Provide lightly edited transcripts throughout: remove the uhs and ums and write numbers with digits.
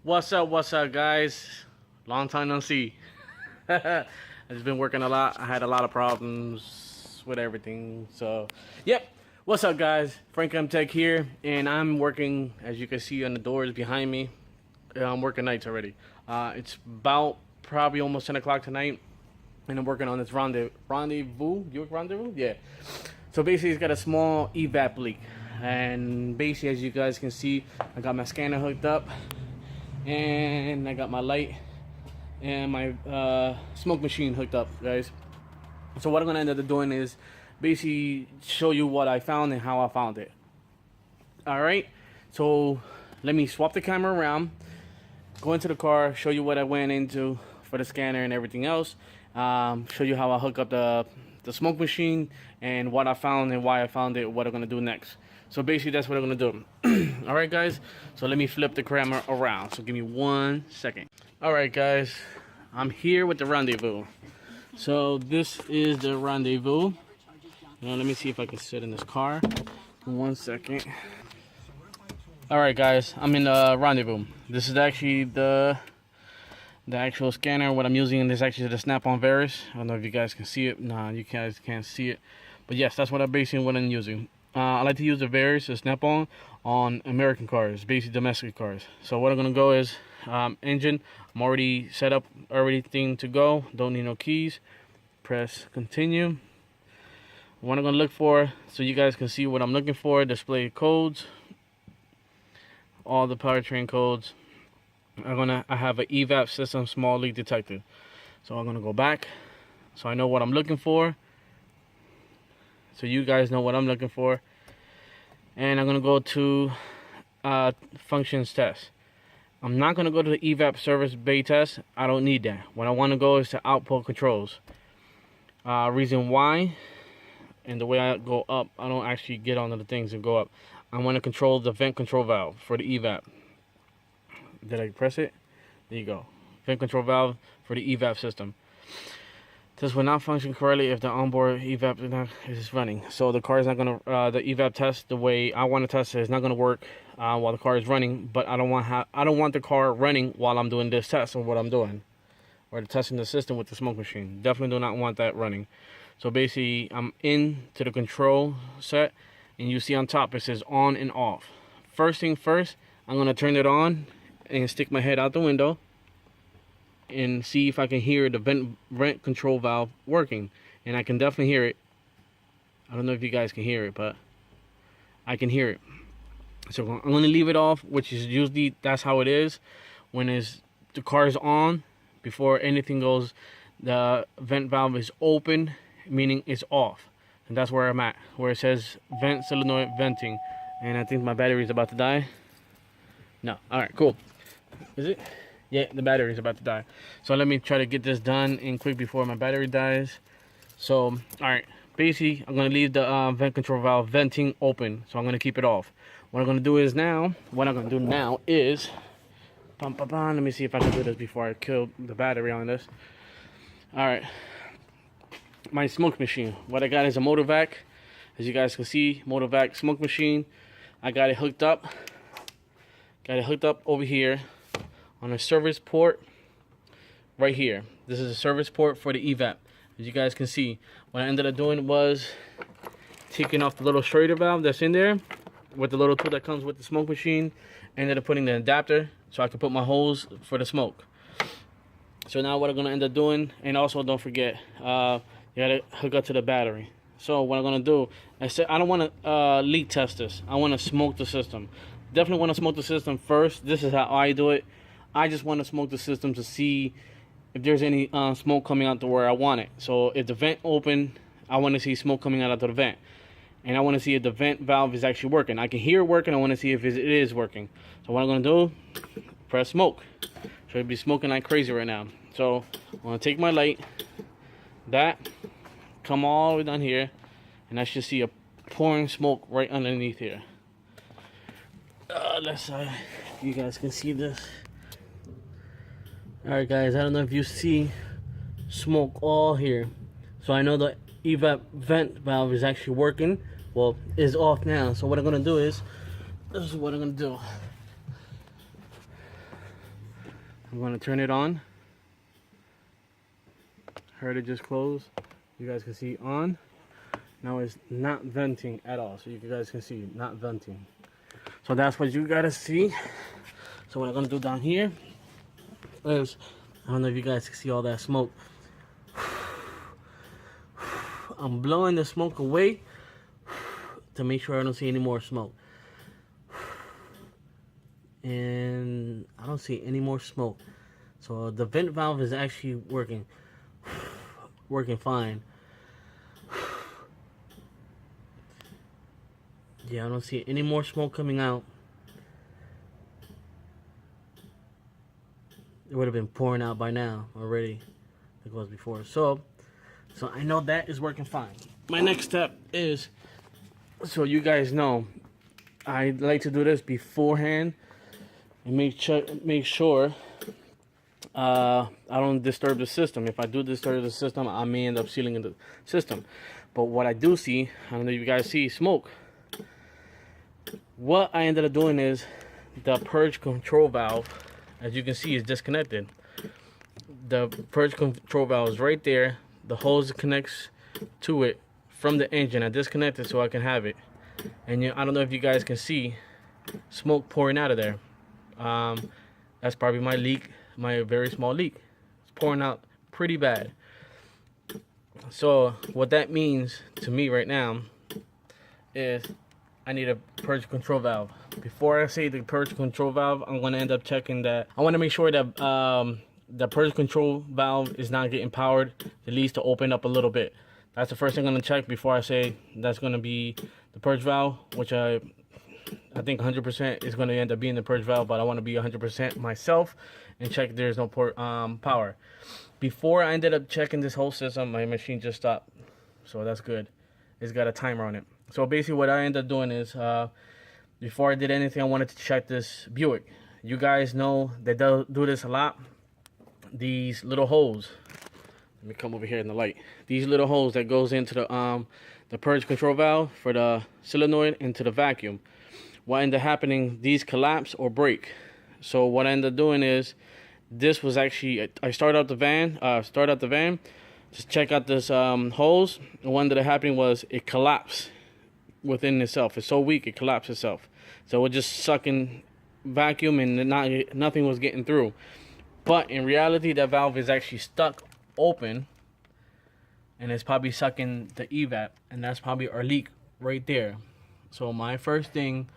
What's up, guys? Long time no see. I've just been working a lot. I had a lot of problems with everything. So, yep. What's up, guys? Frank M Tech here, and I'm working, as you can see on the doors behind me. I'm working nights already. It's about probably almost 10 o'clock tonight, and I'm working on this rendezvous. Yeah. So basically, it's got a small Evap leak, and basically, as you guys can see, I got my scanner hooked up, and I got my light and my smoke machine hooked up, guys. So what I'm gonna end up doing is basically show you what I found and how I found it. All right. So let me swap the camera around, go into the car, show you what I went into for the scanner and everything else. Show you how I hook up the smoke machine and what I found and why I found it, what I'm gonna do next. So basically that's what I'm gonna do. All right, guys, so let me flip the camera around, so give me 1 second. All right, guys, I'm here with the rendezvous. So this is the rendezvous. Now let me see if I can sit in this car. 1 second. All right, guys, I'm in the rendezvous. This is actually the actual scanner. What I'm using is actually the Snap-on Veris. I don't know if you guys can see it. Nah, you guys can't see it, but yes, that's what I'm using. I like to use the Veris, the Snap-on, on American cars, basically domestic cars. So what I'm gonna go is engine. I'm already set up, everything to go. Don't need no keys. Press continue. What I'm gonna look for, so you guys can see what I'm looking for. Display codes, all the powertrain codes. I have an Evap system small leak detector. So I'm gonna go back, so I know what I'm looking for. So you guys know what I'm looking for. And I'm gonna go to functions test. I'm not gonna go to the Evap service bay test. I don't need that. What I wanna go is to output controls. Reason why, and the way I go up, I don't actually get onto the things and go up. I wanna control the vent control valve for the Evap. Did I press it? There you go. Vent control valve for the Evap system. This will not function correctly if the onboard Evap is running. So the car is not gonna, the Evap test the way I want to test it is not gonna work while the car is running. But I don't want the car running while I'm doing this test of what I'm doing, or testing the system with the smoke machine. Definitely do not want that running. So basically, I'm into the control set, and you see on top it says on and off. First thing first, I'm gonna turn it on and stick my head out the window and see if I can hear the vent control valve working. And I can definitely hear it. I don't know if you guys can hear it, but I can hear it. So I'm going to leave it off, which is usually, that's how it is. When the car is on, before anything goes, the vent valve is open, meaning it's off. And that's where I'm at, where it says vent solenoid venting. And I think my battery is about to die. No. Alright, cool. Is it? Yeah, the battery is about to die. So let me try to get this done in quick before my battery dies. So, alright. Basically, I'm going to leave the vent control valve venting open. So I'm going to keep it off. What I'm going to do is let me see if I can do this before I kill the battery on this. Alright. My smoke machine. What I got is a Motovac. As you guys can see, Motovac smoke machine. I got it hooked up. Got it hooked up over here on a service port right here. This is a service port for the Evap. As you guys can see, what I ended up doing was taking off the little Schrader valve that's in there with the little tool that comes with the smoke machine. Ended up putting the adapter so I can put my hose for the smoke. So now what I'm gonna end up doing, and also don't forget, you gotta hook up to the battery. So what I'm gonna do, I don't want to leak test this. I want to smoke the system. Definitely want to smoke the system first. This is how I do it. I just want to smoke the system to see if there's any smoke coming out to where I want it. So if the vent open, I want to see smoke coming out of the vent. And I want to see if the vent valve is actually working. I can hear it working. I want to see if it is working. So what I'm going to do, press smoke. Should be smoking like crazy right now. So I'm going to take my light, come all the way down here, and I should see a pouring smoke right underneath here. Let's see if you guys can see this. Alright guys, I don't know if you see smoke all here. So I know the Evap vent valve is actually working. Well, is off now. So what I'm going to do is, this is what I'm going to do. I'm going to turn it on. Heard it just close. You guys can see on. Now it's not venting at all. So you guys can see not venting. So that's what you gotta see. So what I'm gonna do down here is, I don't know if you guys can see all that smoke. I'm blowing the smoke away to make sure I don't see any more smoke. And I don't see any more smoke. So the vent valve is actually working fine. Yeah, I don't see any more smoke coming out. It would have been pouring out by now already, like it was before. So I know that is working fine. My next step is, so you guys know, I like to do this beforehand and make sure I don't disturb the system. If I do disturb the system, I may end up sealing the system. But what I do see, I don't know if you guys see smoke. What I ended up doing is the purge control valve, as you can see, is disconnected. The purge control valve is right there. The hose connects to it from the engine. I disconnected so I can have it. And I don't know if you guys can see smoke pouring out of there. That's probably my leak, my very small leak. It's pouring out pretty bad. So what that means to me right now is I need a purge control valve. Before I say the purge control valve, I'm going to end up checking that. I want to make sure that the purge control valve is not getting powered, at least to open up a little bit. That's the first thing I'm going to check before I say that's going to be the purge valve, which I think 100% is going to end up being the purge valve, but I want to be 100% myself and check there's no power. Before I ended up checking this whole system, my machine just stopped, so that's good. It's got a timer on it. So basically what I ended up doing is, before I did anything, I wanted to check this Buick. You guys know they do this a lot. These little holes. Let me come over here in the light. These little holes that goes into the purge control valve for the solenoid into the vacuum. What ended up happening, these collapse or break. So what I ended up doing is, this was actually, I start out the van, just check out this hose. And what ended up happening was it collapsed within itself. It's so weak it collapsed itself. So it was just sucking vacuum and nothing was getting through. But in reality, that valve is actually stuck open, and it's probably sucking the evap, and that's probably our leak right there. So my first thing,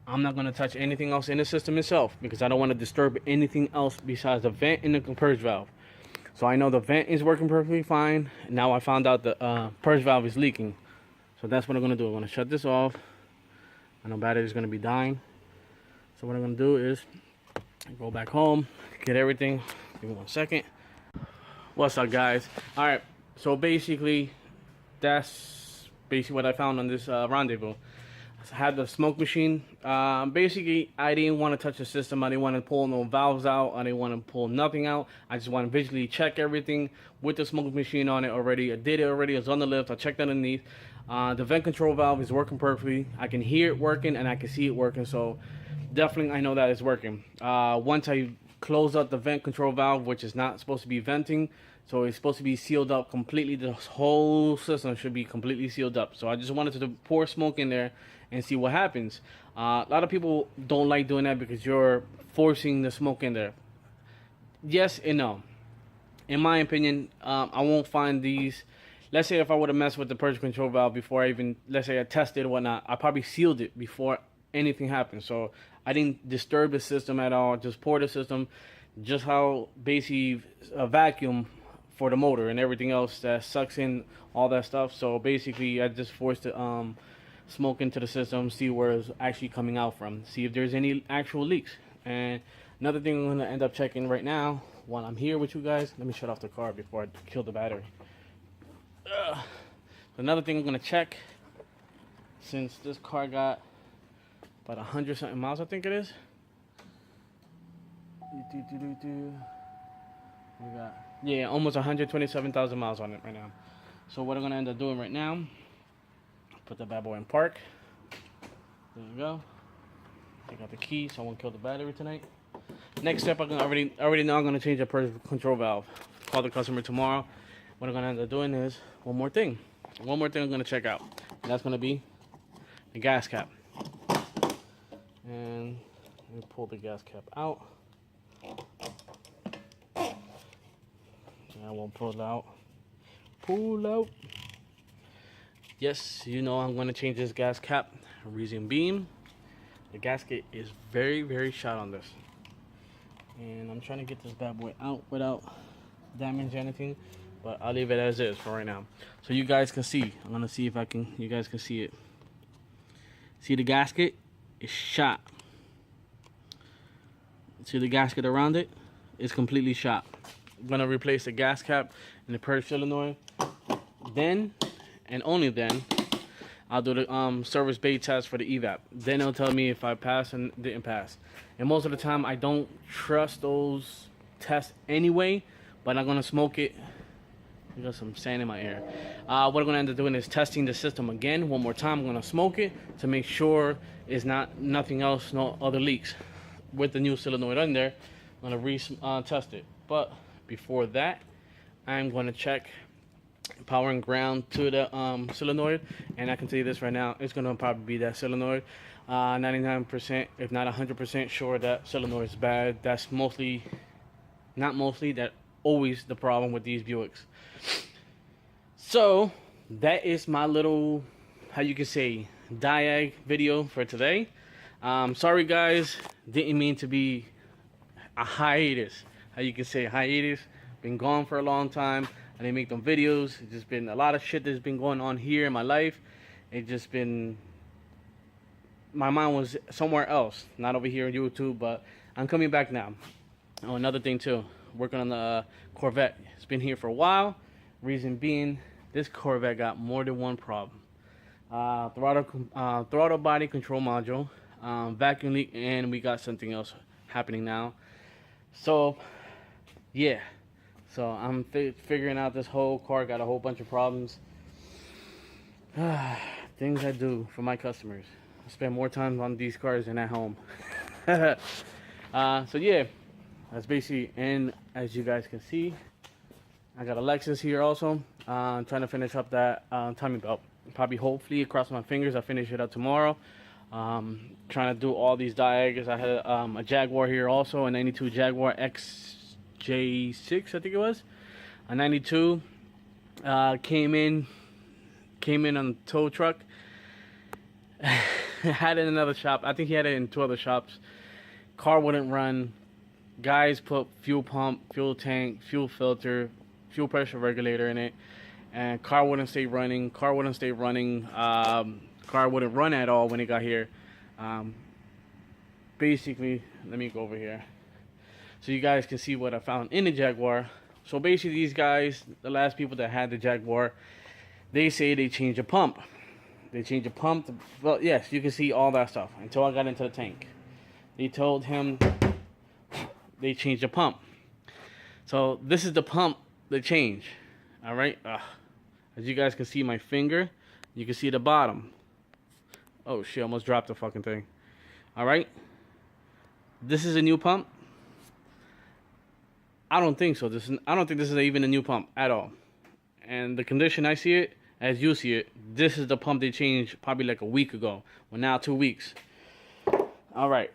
I'm not going to touch anything else in the system itself because I don't want to disturb anything else besides the vent and the purge valve. So I know the vent is working perfectly fine. Now I found out the purge valve is leaking. So that's what I'm going to do. I'm going to shut this off. I know battery is going to be dying. So what I'm going to do is go back home, get everything. Give me 1 second. What's up, guys? All right. So basically, that's basically what I found on this rendezvous. I had the smoke machine. Basically, I didn't want to touch the system. I didn't want to pull no valves out. I didn't want to pull nothing out. I just want to visually check everything with the smoke machine on it already. I did it already. It's on the lift. I checked underneath. The vent control valve is working perfectly. I can hear it working and I can see it working. So definitely I know that it's working. Once I close up the vent control valve, which is not supposed to be venting, so it's supposed to be sealed up completely. The whole system should be completely sealed up. So I just wanted to pour smoke in there and see what happens. A lot of people don't like doing that because you're forcing the smoke in there. Yes and no. In my opinion, I won't find these. Let's say if I would have messed with the purge control valve before I even, let's say I tested or whatnot, I probably sealed it before anything happened. So I didn't disturb the system at all, just pour the system, just how basically a vacuum for the motor and everything else that sucks in all that stuff. So basically I just forced the smoke into the system, see where it's actually coming out from, see if there's any actual leaks. And another thing I'm going to end up checking right now while I'm here with you guys, let me shut off the car before I kill the battery. Another thing I'm going to check, since this car got about 100 something miles, I think it is. We got, yeah, almost 127,000 miles on it right now. So what I'm going to end up doing right now, put the bad boy in park. There you go. Take out the key so I won't kill the battery tonight. Next step, I already know I'm gonna change the pressure control valve. Call the customer tomorrow. What I'm gonna end up doing is one more thing I'm gonna check out, and that's gonna be the gas cap. And let me pull the gas cap out. I won't pull it out. Pull out. Yes, you know I'm gonna change this gas cap. Reason being, the gasket is very, very shot on this. And I'm trying to get this bad boy out without damaging anything, but I'll leave it as is for right now, so you guys can see. I'm gonna see if you guys can see it. See, the gasket is shot. See the gasket around it is completely shot. I'm gonna replace the gas cap and the purge solenoid. Then, and only then, I'll do the service bay test for the Evap. Then it'll tell me if I passed and didn't pass. And most of the time, I don't trust those tests anyway, but I'm gonna smoke it. I got some sand in my ear. What I'm gonna end up doing is testing the system again one more time. I'm gonna smoke it to make sure it's nothing else, no other leaks. With the new solenoid in there, I'm gonna test it. But before that, I'm gonna check power and ground to the solenoid, and I can tell you this right now, it's gonna probably be that solenoid. 99%, if not 100% sure that solenoid is bad. That's that always the problem with these Buicks. So that is my little, how you can say, diag video for today. Sorry guys, didn't mean to be a hiatus. How you can say hiatus. Been gone for a long time. I didn't make them videos. It's just been a lot of shit that's been going on here in my life. It just been, my mind was somewhere else, not over here on YouTube, but I'm coming back now. Oh, another thing too, working on the Corvette. It's been here for a while. Reason being, this Corvette got more than one problem. Throttle body control module, vacuum leak, and we got something else happening now. So yeah, so I'm figuring out this whole car. Got a whole bunch of problems. Things I do for my customers. I spend more time on these cars than at home. So yeah, that's basically, and as you guys can see, I got a Lexus here also. I'm trying to finish up that timing belt. Probably, hopefully, across my fingers, I'll finish it up tomorrow. Trying to do all these diags. I had a Jaguar here also, a 92 Jaguar XJ6, I think it was. A 92 came in on a tow truck. Had it in another shop. I think he had it in 2 other shops. Car wouldn't run. Guys put fuel pump, fuel tank, fuel filter, fuel pressure regulator in it, and car wouldn't stay running. Car wouldn't run at all when it got here. Basically, let me go over here so you guys can see what I found in the Jaguar. So basically, these guys, the last people that had the Jaguar, they say they changed a pump. They changed a pump. Well, yes, you can see all that stuff until I got into the tank. They told him they changed the pump. So this is the pump they changed. All right. As you guys can see my finger, you can see the bottom. Oh shit, I almost dropped the fucking thing. All right. This is a new pump. I don't think so. I don't think this is even a new pump at all. And the condition I see it, as you see it, this is the pump they changed probably like a week ago. Well, now 2 weeks. All right.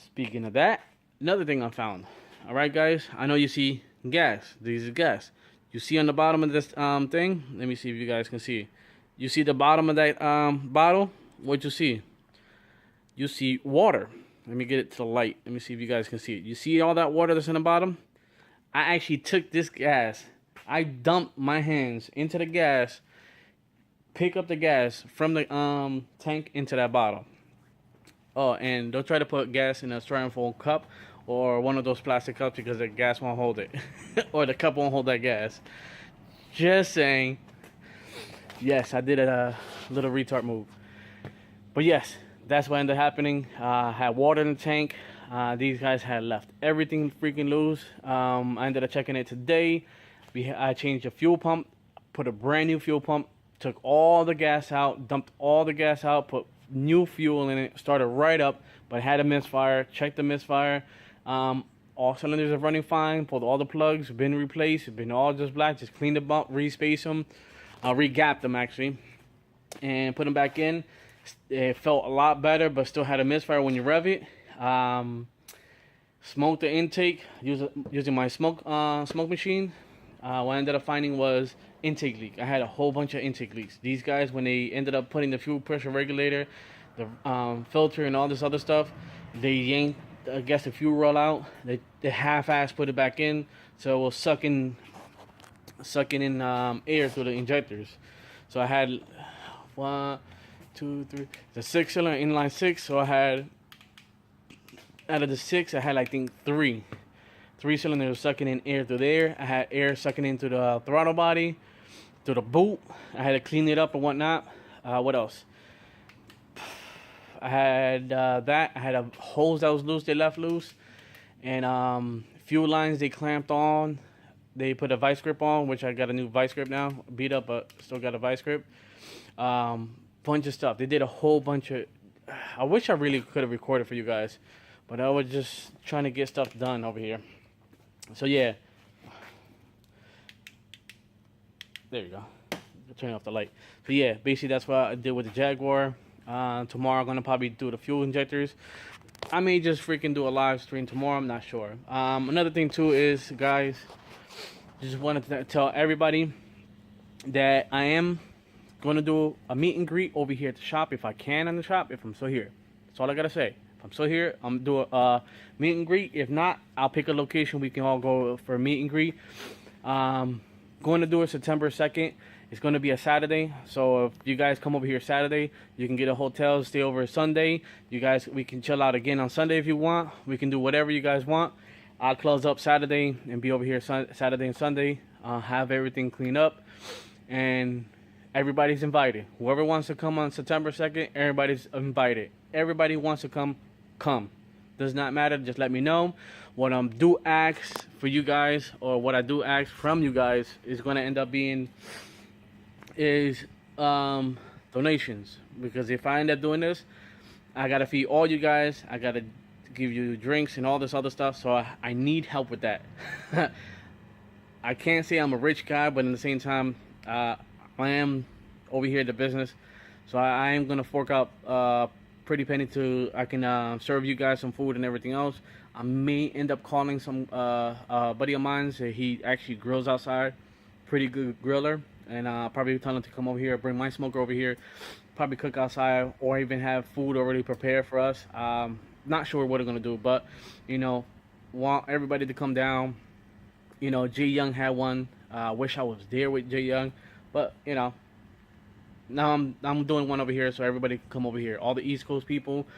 Speaking of that, another thing I found. All right, guys. I know you see gas. This is gas. You see on the bottom of this thing. Let me see if you guys can see. You see the bottom of that bottle. What you see? You see water. Let me get it to the light. Let me see if you guys can see it. You see all that water that's in the bottom? I actually took this gas. I dumped my hands into the gas. Pick up the gas from the tank into that bottle. Oh, and don't try to put gas in a styrofoam cup or one of those plastic cups because the gas won't hold it. Or the cup won't hold that gas. Just saying. Yes, I did a little retard move. But yes, that's what ended up happening. I had water in the tank. These guys had left everything freaking loose. I ended up checking it today. I changed the fuel pump. Put a brand new fuel pump. Took all the gas out. Dumped all the gas out. Put new fuel in it. Started right up. But had a misfire. Checked the misfire. All cylinders are running fine. Pulled all the plugs, been replaced, been all just black. Just cleaned them up, re-spaced them, re-gapped them actually, and put them back in. It felt a lot better, but still had a misfire when you rev it. Smoked the intake using my smoke machine. What I ended up finding was intake leak. I had a whole bunch of intake leaks. These guys, when they ended up putting the fuel pressure regulator, the filter, and all this other stuff, they yanked, I guess, the fuel roll out. They half-ass put it back in, so it was sucking in air through the injectors. So I had 1, 2, 3, the 6-cylinder inline 6. So I had, out of the 6, I had, I think, 3 cylinders sucking in air through there. I had air sucking into the throttle body, through the boot. I had to clean it up and whatnot. What else? I had that. I had a hose that was loose. They left loose, and fuel lines they clamped on. They put a vice grip on, which I got a new vice grip now. Beat up, but still got a vice grip. Bunch of stuff. They did a whole bunch of. I wish I really could have recorded for you guys, but I was just trying to get stuff done over here. So yeah, there you go. Turn off the light. So yeah, basically that's what I did with the Jaguar. Tomorrow I'm gonna probably do the fuel injectors. I may just freaking do a live stream tomorrow. I'm not sure. Another thing too is, guys, just wanted to tell everybody that I am gonna do a meet and greet over here at the shop if I can in the shop. If I'm still here, that's all I gotta say. If I'm still here, I'm doing a meet and greet. If not, I'll pick a location we can all go for a meet and greet. Going to do it September 2nd. It's going to be a Saturday, so if you guys come over here Saturday, you can get a hotel, stay over Sunday. We can chill out again on Sunday if you want. We can do whatever you guys want. I'll close up Saturday and be over here Saturday and Sunday. Have everything cleaned up, and everybody's invited. Whoever wants to come on September 2nd, everybody's invited. Everybody wants to come. Does not matter. Just let me know. What I do ask for you guys, or what I do ask from you guys, is going to end up being donations, because if I end up doing this, I gotta feed all you guys, I gotta give you drinks and all this other stuff, so I need help with that. I can't say I'm a rich guy, but at the same time, I am over here at the business, so I am gonna fork out pretty penny to I can serve you guys some food and everything else. I may end up calling some buddy of mine. So he actually grills outside, pretty good griller. And probably tell them to come over here, bring my smoker over here, probably cook outside, or even have food already prepared for us. Not sure what they're gonna do, but you know, want everybody to come down. You know, Jay Young had one. Wish I was there with Jay Young, but you know, now I'm doing one over here, so everybody can come over here. All the East Coast people,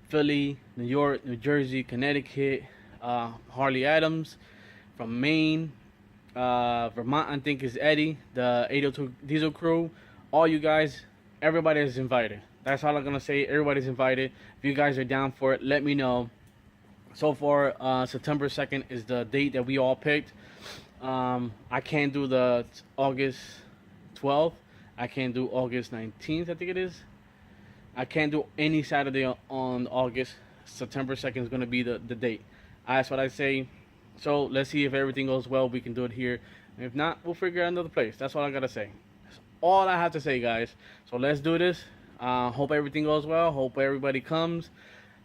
Philly, New York, New Jersey, Connecticut, Harley Adams from Maine. Vermont, I think, is Eddie, the 802 Diesel crew. All you guys, everybody is invited. That's all I'm gonna say. Everybody's invited. If you guys are down for it, let me know. So far, September 2nd is the date that we all picked. I can't do the August 12th. I can't do August 19th, I think it is. I can't do any Saturday on August. September 2nd is gonna be the date. That's what I say. So let's see if everything goes well. We can do it here. If not, we'll figure out another place. That's all I gotta say. That's all I have to say, guys. So let's do this. Hope everything goes well. Hope everybody comes.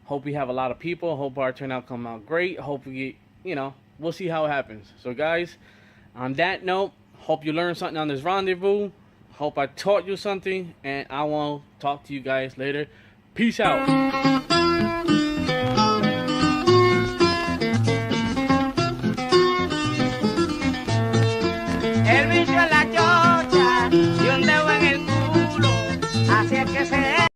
Hope we have a lot of people. Hope our turnout come out great. Hope we get, you know, we'll see how it happens. So guys, on that note, hope you learned something on this rendezvous. Hope I taught you something, and I will talk to you guys later. Peace out.